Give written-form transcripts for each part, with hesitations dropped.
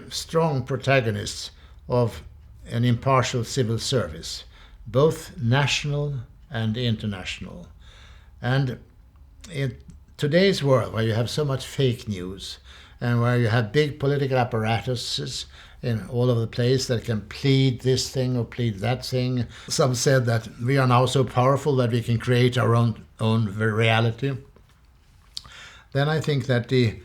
strong protagonists of an impartial civil service, both national and international. And in today's world, where you have so much fake news and where you have big political apparatuses in all over the place that can plead this thing or plead that thing. Some said that we are now so powerful that we can create our own reality. Then I think that the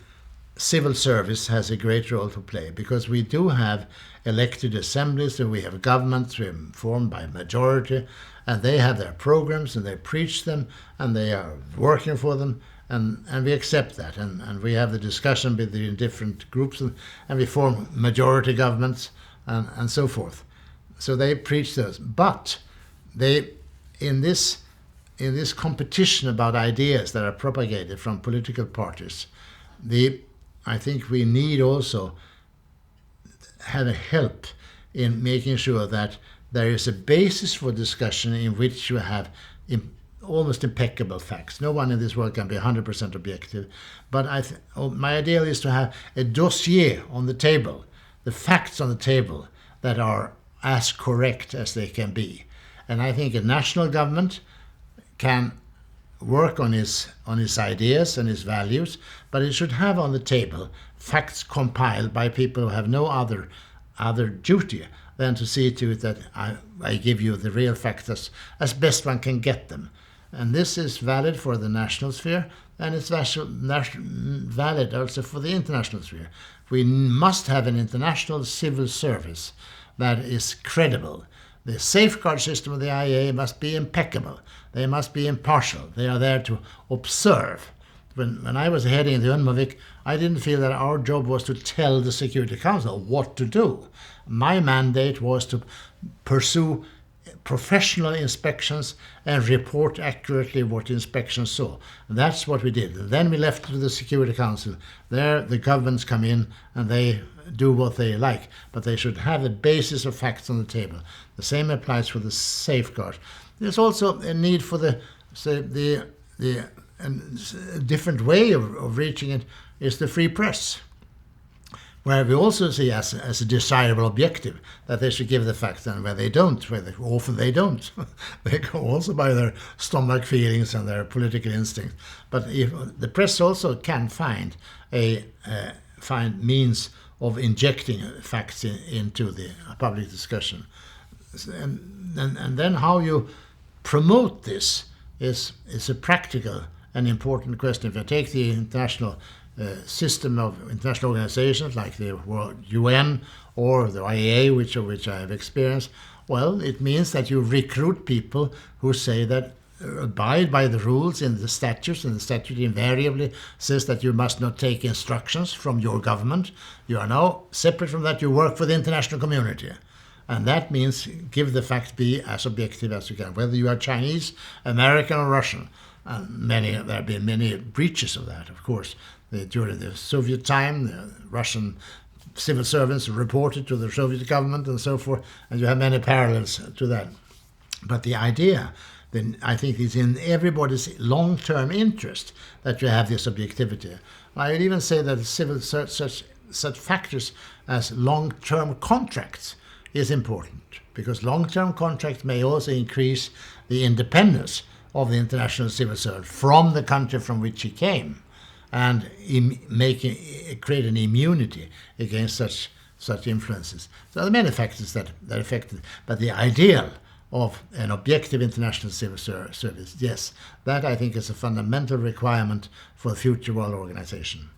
civil service has a great role to play, because we do have elected assemblies and we have governments formed by majority, and they have their programs and they preach them and they are working for them. And we accept that, and we have the discussion between different groups, and we form majority governments and so forth. So they preach those. But they, in this competition about ideas that are propagated from political parties, I think we need also have a help in making sure that there is a basis for discussion in which you have almost impeccable facts. No one in this world can be 100% objective, but my ideal is to have a dossier on the table, the facts on the table that are as correct as they can be. And I think a national government can work on his ideas and his values, but it should have on the table facts compiled by people who have no other duty than to see to it that I give you the real facts as best one can get them. And this is valid for the national sphere, and it's valid also for the international sphere. We must have an international civil service that is credible. The safeguard system of the IAEA must be impeccable. They must be impartial. They are there to observe. When I was heading the UNMOVIC, I didn't feel that our job was to tell the Security Council what to do. My mandate was to pursue professional inspections and report accurately what the inspections saw. And that's what we did. And then we left to the Security Council. There the governments come in and they do what they like, but they should have a basis of facts on the table. The same applies for the safeguard. There's also a need for a different way of reaching it is the free press, where we also see as a desirable objective that they should give the facts, and where they don't, often they don't. They go also by their stomach feelings and their political instincts. But if the press also can find means of injecting facts into the public discussion. And then how you promote this is a practical and important question. If you take the international system of international organizations like the World UN or the IAEA, which I have experienced, well, it means that you recruit people who say that abide by the rules in the statutes, and the statute invariably says that you must not take instructions from your government. You are now separate from that. You work for the international community. And that means give the facts, be as objective as you can, whether you are Chinese, American or Russian. And there have been many breaches of that, of course. During the Soviet time, the Russian civil servants reported to the Soviet government and so forth, and you have many parallels to that. But the idea, then, I think, is in everybody's long-term interest that you have this objectivity. I would even say that such factors as long-term contracts is important, because long-term contracts may also increase the independence of the international civil servant from the country from which he came, and create an immunity against such influences. So there are many factors that affect it, but the ideal of an objective international civil service, yes, that I think is a fundamental requirement for the future world organization.